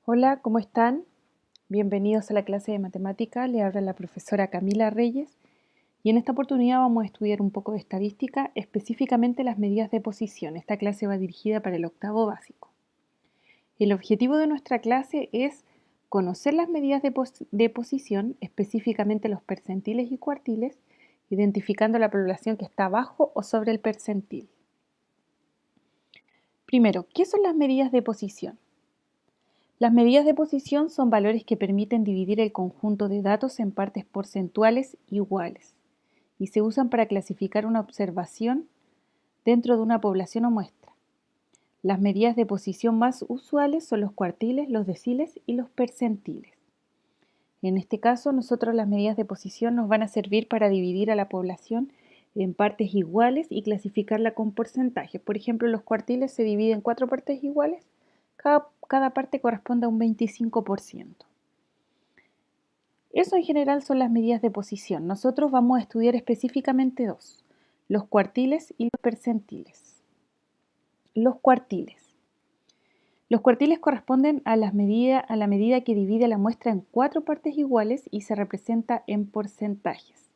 Hola, ¿cómo están? Bienvenidos a la clase de matemática. Le habla la profesora Camila Reyes y en esta oportunidad vamos a estudiar un poco de estadística, específicamente las medidas de posición. Esta clase va dirigida para el octavo básico. El objetivo de nuestra clase es conocer las medidas de posición, específicamente los percentiles y cuartiles, identificando la población que está abajo o sobre el percentil. Primero, ¿qué son las medidas de posición? Las medidas de posición son valores que permiten dividir el conjunto de datos en partes porcentuales iguales y se usan para clasificar una observación dentro de una población o muestra. Las medidas de posición más usuales son los cuartiles, los deciles y los percentiles. En este caso, nosotros las medidas de posición nos van a servir para dividir a la población en partes iguales y clasificarla con porcentajes. Por ejemplo, los cuartiles se dividen en 4 partes iguales. Cada parte corresponde a un 25%. Eso en general son las medidas de posición. Nosotros vamos a estudiar específicamente dos, los cuartiles y los percentiles. Los cuartiles. Los cuartiles corresponden a la medida que divide la muestra en 4 partes iguales y se representa en porcentajes.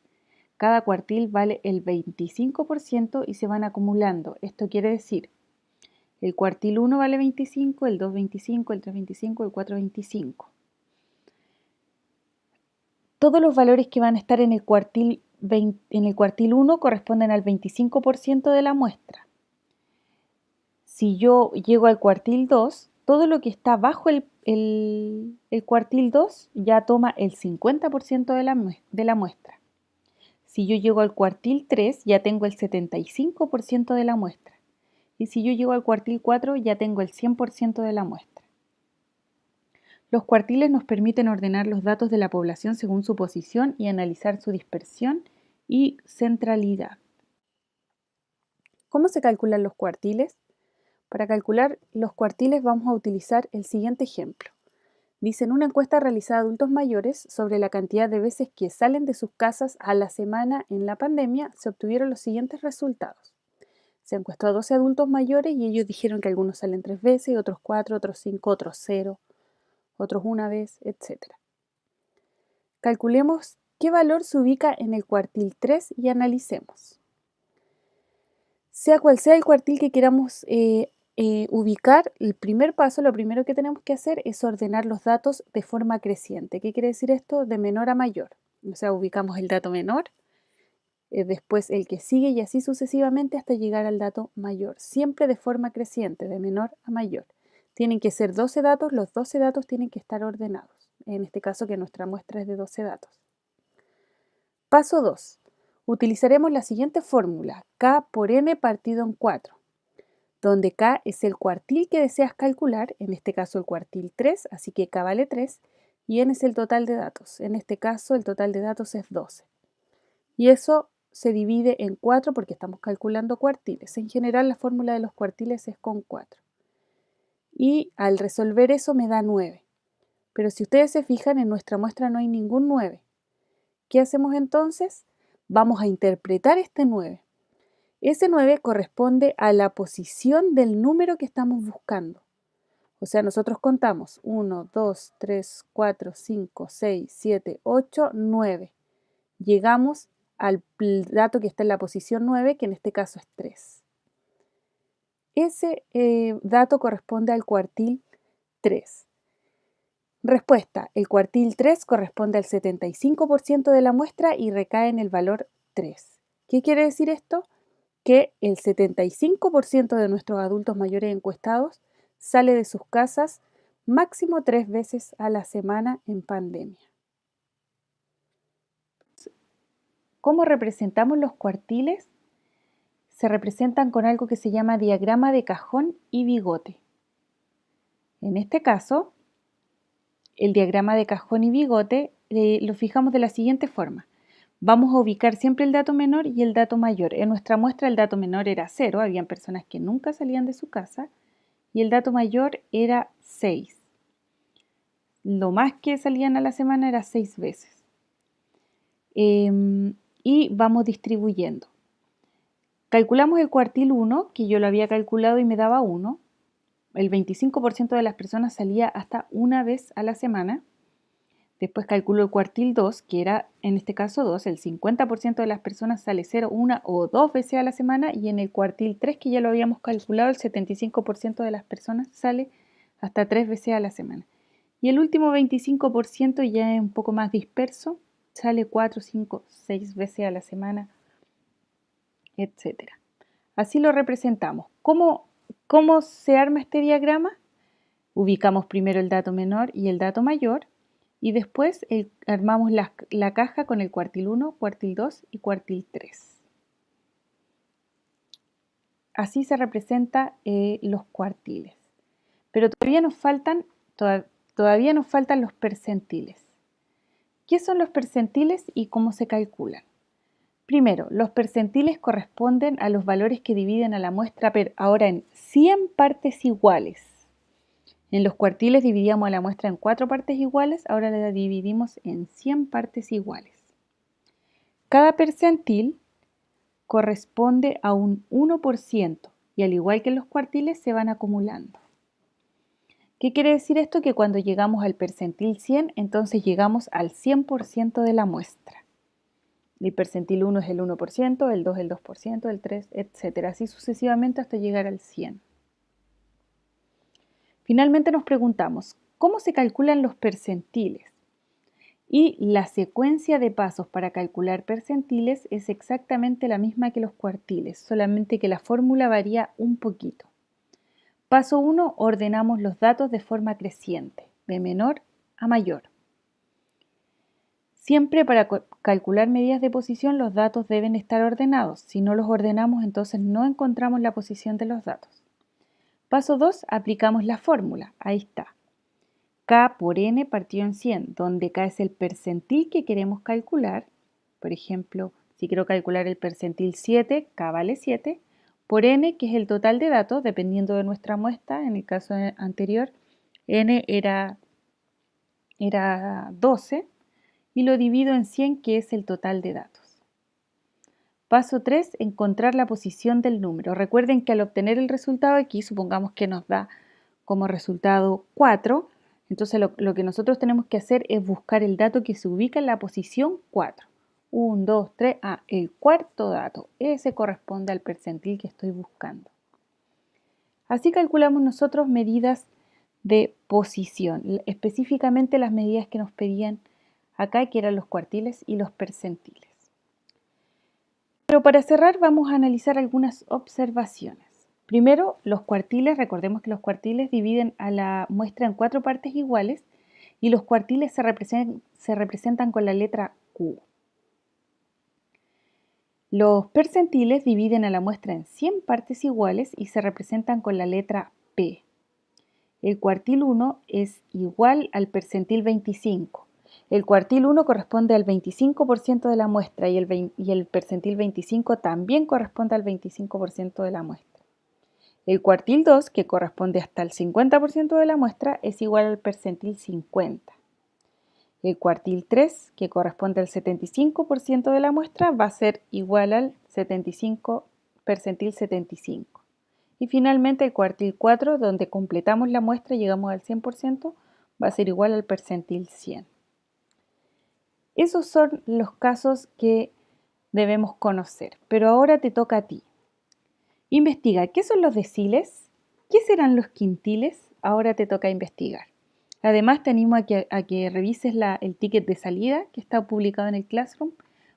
Cada cuartil vale el 25% y se van acumulando. Esto quiere decir, el cuartil 1 vale 25, el 2 25, el 3 25, el 4 25. Todos los valores que van a estar en el cuartil 1 corresponden al 25% de la muestra. Si yo llego al cuartil 2, todo lo que está bajo el cuartil 2 ya toma el 50% de la muestra. Si yo llego al cuartil 3, ya tengo el 75% de la muestra. Y si yo llego al cuartil 4, ya tengo el 100% de la muestra. Los cuartiles nos permiten ordenar los datos de la población según su posición y analizar su dispersión y centralidad. ¿Cómo se calculan los cuartiles? Para calcular los cuartiles vamos a utilizar el siguiente ejemplo. Dice, en una encuesta realizada a adultos mayores sobre la cantidad de veces que salen de sus casas a la semana en la pandemia, se obtuvieron los siguientes resultados. Se encuestó a 12 adultos mayores y ellos dijeron que algunos salen 3 veces, otros 4, otros 5, otros 0, otros una vez, etc. Calculemos qué valor se ubica en el cuartil 3 y analicemos. Sea cual sea el cuartil que queramos ubicar, el primer paso, lo primero que tenemos que hacer es ordenar los datos de forma creciente. ¿Qué quiere decir esto? De menor a mayor. O sea, ubicamos el dato menor, después el que sigue y así sucesivamente hasta llegar al dato mayor. Siempre de forma creciente, de menor a mayor. Tienen que ser 12 datos, los 12 datos tienen que estar ordenados. En este caso que nuestra muestra es de 12 datos. Paso 2. Utilizaremos la siguiente fórmula, K por N partido en 4, donde K es el cuartil que deseas calcular, en este caso el cuartil 3, así que K vale 3, y N es el total de datos, en este caso el total de datos es 12. Y eso se divide en 4 porque estamos calculando cuartiles. En general la fórmula de los cuartiles es con 4. Y al resolver eso me da 9. Pero si ustedes se fijan, en nuestra muestra no hay ningún 9. ¿Qué hacemos entonces? Vamos a interpretar este 9. Ese 9 corresponde a la posición del número que estamos buscando. O sea, nosotros contamos 1, 2, 3, 4, 5, 6, 7, 8, 9. Llegamos al dato que está en la posición 9, que en este caso es 3. Ese dato corresponde al cuartil 3. Respuesta, el cuartil 3 corresponde al 75% de la muestra y recae en el valor 3. ¿Qué quiere decir esto? Que el 75% de nuestros adultos mayores encuestados sale de sus casas máximo 3 veces a la semana en pandemia. ¿Cómo representamos los cuartiles? Se representan con algo que se llama diagrama de cajón y bigote. En este caso, el diagrama de cajón y bigote lo fijamos de la siguiente forma. Vamos a ubicar siempre el dato menor y el dato mayor. En nuestra muestra el dato menor era 0, habían personas que nunca salían de su casa, y el dato mayor era 6. Lo más que salían a la semana era 6 veces. Y vamos distribuyendo. Calculamos el cuartil 1, que yo lo había calculado y me daba 1. el 25% de las personas salía hasta una vez a la semana. Después calculo el cuartil 2, que era en este caso 2, el 50% de las personas sale 0, 1 o 2 veces a la semana, y en el cuartil 3, que ya lo habíamos calculado, el 75% de las personas sale hasta 3 veces a la semana. Y el último 25% ya es un poco más disperso, sale 4, 5, 6 veces a la semana, etc. Así lo representamos. ¿Cómo se arma este diagrama? Ubicamos primero el dato menor y el dato mayor, y después armamos la caja con el cuartil 1, cuartil 2 y cuartil 3. Así se representan los cuartiles. Pero todavía nos faltan los percentiles. ¿Qué son los percentiles y cómo se calculan? Primero, los percentiles corresponden a los valores que dividen a la muestra, pero ahora en 100 partes iguales. En los cuartiles dividíamos a la muestra en 4 partes iguales, ahora la dividimos en 100 partes iguales. Cada percentil corresponde a un 1% y al igual que en los cuartiles se van acumulando. ¿Qué quiere decir esto? Que cuando llegamos al percentil 100, entonces llegamos al 100% de la muestra. El percentil 1 es el 1%, el 2 el 2%, el 3, etc. Así sucesivamente hasta llegar al 100. Finalmente nos preguntamos, ¿cómo se calculan los percentiles? Y la secuencia de pasos para calcular percentiles es exactamente la misma que los cuartiles, solamente que la fórmula varía un poquito. Paso 1, ordenamos los datos de forma creciente, de menor a mayor. Siempre para calcular medidas de posición los datos deben estar ordenados. Si no los ordenamos, entonces no encontramos la posición de los datos. Paso 2, aplicamos la fórmula. Ahí está. K por N partido en 100, donde K es el percentil que queremos calcular. Por ejemplo, si quiero calcular el percentil 7, K vale 7, por N, que es el total de datos, dependiendo de nuestra muestra. En el caso anterior, N era 12, y lo divido en 100, que es el total de datos. Paso 3, encontrar la posición del número. Recuerden que al obtener el resultado aquí, supongamos que nos da como resultado 4, entonces lo que nosotros tenemos que hacer es buscar el dato que se ubica en la posición 4. 1, 2, 3, el cuarto dato. Ese corresponde al percentil que estoy buscando. Así calculamos nosotros medidas de posición, específicamente las medidas que nos pedían acá, que eran los cuartiles y los percentiles. Pero para cerrar vamos a analizar algunas observaciones. Primero, los cuartiles. Recordemos que los cuartiles dividen a la muestra en 4 partes iguales y los cuartiles se representan con la letra Q. Los percentiles dividen a la muestra en 100 partes iguales y se representan con la letra P. El cuartil 1 es igual al percentil 25. El cuartil 1 corresponde al 25% de la muestra y el percentil 25 también corresponde al 25% de la muestra. El cuartil 2, que corresponde hasta el 50% de la muestra, es igual al percentil 50. El cuartil 3, que corresponde al 75% de la muestra, va a ser igual al percentil 75. Y finalmente el cuartil 4, donde completamos la muestra y llegamos al 100%, va a ser igual al percentil 100. Esos son los casos que debemos conocer, pero ahora te toca a ti. Investiga, ¿qué son los deciles? ¿Qué serán los quintiles? Ahora te toca investigar. Además, te animo a que revises el ticket de salida que está publicado en el Classroom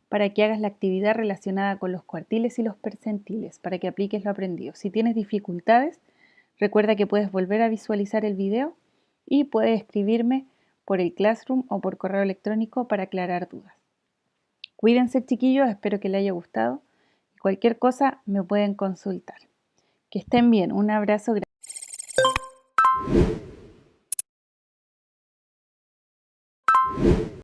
para que hagas la actividad relacionada con los cuartiles y los percentiles, para que apliques lo aprendido. Si tienes dificultades, recuerda que puedes volver a visualizar el video y puedes escribirme por el Classroom o por correo electrónico para aclarar dudas. Cuídense, chiquillos, espero que les haya gustado. Cualquier cosa me pueden consultar. Que estén bien, un abrazo.